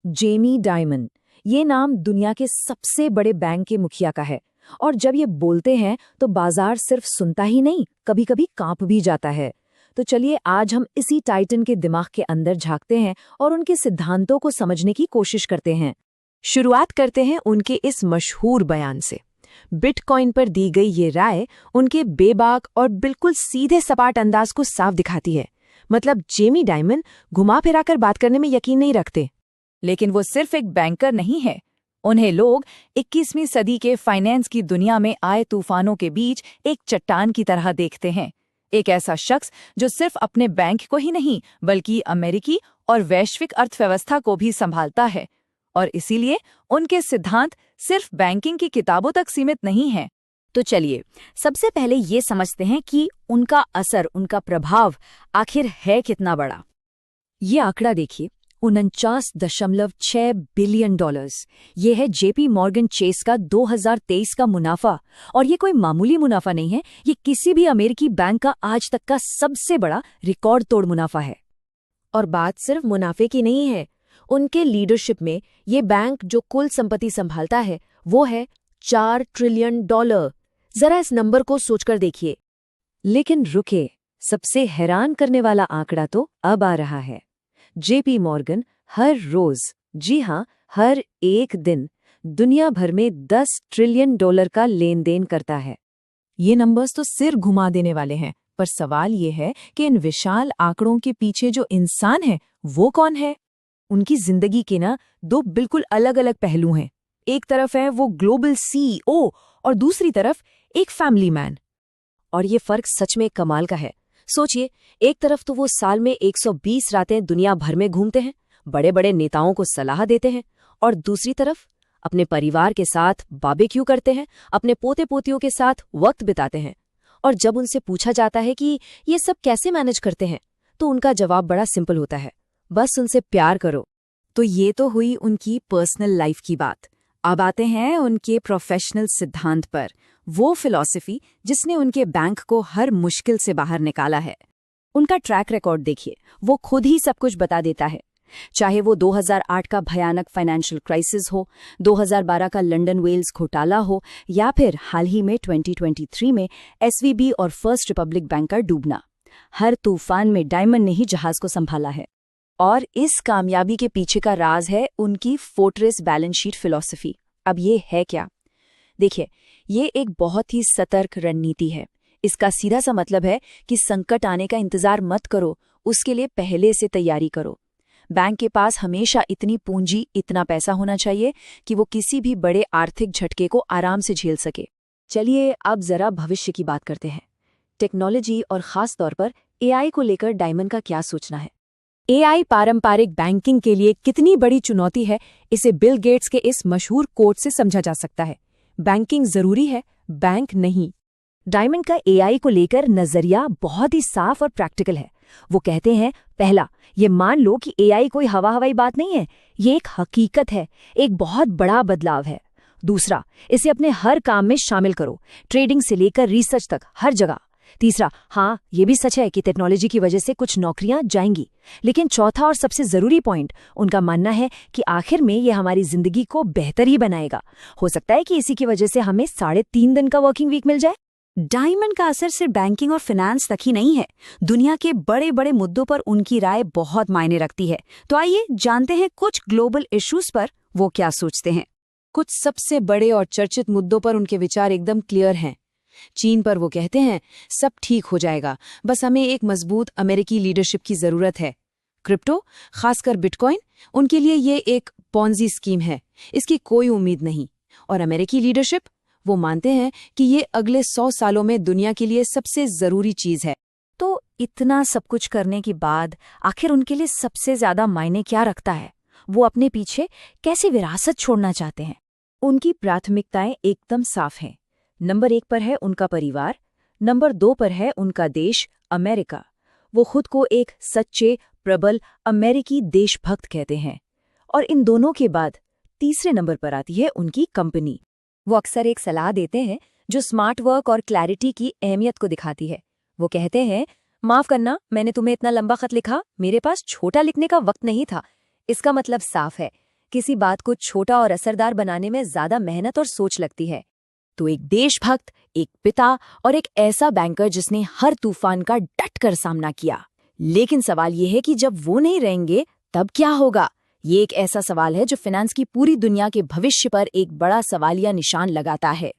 Jamie डाइमन, ये नाम दुनिया के सबसे बड़े बैंक के मुखिया का है। और जब ये बोलते हैं तो बाजार सिर्फ सुनता ही नहीं, कभी कभी कांप भी जाता है। तो चलिए आज हम इसी टाइटन के दिमाग के अंदर झांकते हैं और उनके सिद्धांतों को समझने की कोशिश करते हैं। शुरुआत करते हैं उनके इस मशहूर बयान से। बिटकॉइन पर दी गई ये राय उनके बेबाक और बिल्कुल सीधे सपाट अंदाज को साफ दिखाती है। मतलब जेमी डाइमन घुमा फिराकर बात करने में यकीन नहीं रखते। लेकिन वो सिर्फ एक बैंकर नहीं है। उन्हें लोग 21वीं सदी के फाइनेंस की दुनिया में आए तूफानों के बीच एक चट्टान की तरह देखते हैं। एक ऐसा शख्स जो सिर्फ अपने बैंक को ही नहीं बल्कि अमेरिकी और वैश्विक अर्थव्यवस्था को भी संभालता है। और इसीलिए उनके सिद्धांत सिर्फ बैंकिंग की किताबों तक सीमित नहीं हैं। तो चलिए सबसे पहले ये समझते हैं कि उनका असर, उनका प्रभाव आखिर है कितना बड़ा। ये आंकड़ा देखिए, 49.6 बिलियन डॉलर्स। ये है जेपी मॉर्गन चेस का 2023 का मुनाफा। और ये कोई मामूली मुनाफा नहीं है, ये किसी भी अमेरिकी बैंक का आज तक का सबसे बड़ा रिकॉर्ड तोड़ मुनाफा है। और बात सिर्फ मुनाफे की नहीं है, उनके लीडरशिप में ये बैंक जो कुल संपत्ति संभालता है वो है $4 ट्रिलियन। जरा इस नंबर को सोचकर देखिए। लेकिन रुके, सबसे हैरान करने वाला आंकड़ा तो अब आ रहा है। जेपी मॉर्गन हर रोज, जी हां हर एक दिन, दुनिया भर में $10 ट्रिलियन का लेन देन करता है। ये नंबर्स तो सिर घुमा देने वाले हैं, पर सवाल ये है कि इन विशाल आंकड़ों के पीछे जो इंसान है वो कौन है। उनकी जिंदगी के दो बिल्कुल अलग अलग पहलू हैं। एक तरफ है वो ग्लोबल CEO और दूसरी तरफ एक फैमिली मैन। और ये फर्क सच में कमाल का है। सोचिए, एक तरफ तो वो साल में 120 रातें दुनिया भर में घूमते हैं, बड़े बड़े नेताओं को सलाह देते हैं, और दूसरी तरफ अपने परिवार के साथ बारबेक्यू करते हैं, अपने पोते पोतियों के साथ वक्त बिताते हैं। और जब उनसे पूछा जाता है कि ये सब कैसे मैनेज करते हैं, तो उनका जवाब बड़ा सिंपल होता है, बस उनसे प्यार करो। तो ये तो हुई उनकी पर्सनल लाइफ की बात। अब आते हैं उनके प्रोफेशनल सिद्धांत पर, वो फिलॉसफी जिसने उनके बैंक को हर मुश्किल से बाहर निकाला है। उनका ट्रैक रिकॉर्ड देखिए, वो खुद ही सब कुछ बता देता है। चाहे वो 2008 का भयानक फाइनेंशियल क्राइसिस हो, 2012 का लंदन वेल्स घोटाला हो, या फिर हाल ही में 2023 में SVB और फर्स्ट रिपब्लिक बैंक का डूबना, हर तूफान में डायमंड ने ही जहाज को संभाला है। और इस कामयाबी के पीछे का राज है उनकी फोर्ट्रेस बैलेंस शीट फिलॉसफी। अब ये है क्या? देखिए, ये एक बहुत ही सतर्क रणनीति है। इसका सीधा सा मतलब है कि संकट आने का इंतजार मत करो, उसके लिए पहले से तैयारी करो। बैंक के पास हमेशा इतनी पूंजी, इतना पैसा होना चाहिए कि वो किसी भी बड़े आर्थिक झटके को आराम से झेल सके। चलिए अब जरा भविष्य की बात करते हैं। टेक्नोलॉजी और खास तौर पर AI को लेकर डायमंड का क्या सोचना है? AI पारंपरिक बैंकिंग के लिए कितनी बड़ी चुनौती है, इसे बिल गेट्स के इस मशहूर कोट से समझा जा सकता है। बैंकिंग जरूरी है, बैंक नहीं। डायमंड का AI को लेकर नजरिया बहुत ही साफ और प्रैक्टिकल है। वो कहते हैं, पहला, ये मान लो कि AI कोई हवाई बात नहीं है, ये एक हकीकत है, एक बहुत बड़ा बदलाव है। दूसरा, इसे अपने हर काम में शामिल करो, ट्रेडिंग से लेकर रिसर्च तक, हर जगह। तीसरा, हाँ ये भी सच है कि टेक्नोलॉजी की वजह से कुछ नौकरियां जाएंगी, लेकिन चौथा और सबसे जरूरी पॉइंट, उनका मानना है कि आखिर में ये हमारी जिंदगी को बेहतर ही बनाएगा। हो सकता है कि इसी की वजह से हमें 3.5 दिन का वर्किंग वीक मिल जाए। डायमंड का असर सिर्फ बैंकिंग और फाइनेंस तक ही नहीं है, दुनिया के बड़े बड़े मुद्दों पर उनकी राय बहुत मायने रखती है। तो आइए जानते हैं कुछ ग्लोबल इश्यूज पर वो क्या सोचते हैं। कुछ सबसे बड़े और चर्चित मुद्दों पर उनके विचार एकदम क्लियर हैं। चीन पर वो कहते हैं, सब ठीक हो जाएगा, बस हमें एक मजबूत अमेरिकी लीडरशिप की जरूरत है। क्रिप्टो, खासकर बिटकॉइन, उनके लिए ये एक पॉन्जी स्कीम है, इसकी कोई उम्मीद नहीं। और अमेरिकी लीडरशिप, वो मानते हैं कि ये अगले 100 सालों में दुनिया के लिए सबसे जरूरी चीज है। तो इतना सब कुछ करने के बाद आखिर उनके लिए सबसे ज्यादा मायने क्या रखता है? वो अपने पीछे कैसी विरासत छोड़ना चाहते हैं? उनकी प्राथमिकताएं एकदम साफ हैं। नंबर 1 पर है उनका परिवार, नंबर 2 पर है उनका देश अमेरिका। वो खुद को एक सच्चे, प्रबल अमेरिकी देशभक्त कहते हैं। और इन दोनों के बाद तीसरे नंबर पर आती है उनकी कंपनी। वो अक्सर एक सलाह देते हैं जो स्मार्ट वर्क और क्लैरिटी की अहमियत को दिखाती है। वो कहते हैं, माफ करना, मैंने तुम्हें इतना लंबा खत लिखा, मेरे पास छोटा लिखने का वक्त नहीं था। इसका मतलब साफ है, किसी बात को छोटा और असरदार बनाने में ज्यादा मेहनत और सोच लगती है। तो एक देशभक्त, एक पिता और एक ऐसा बैंकर जिसने हर तूफान का डटकर सामना किया। लेकिन सवाल ये है कि जब वो नहीं रहेंगे तब क्या होगा? ये एक ऐसा सवाल है जो फाइनेंस की पूरी दुनिया के भविष्य पर एक बड़ा सवालिया निशान लगाता है।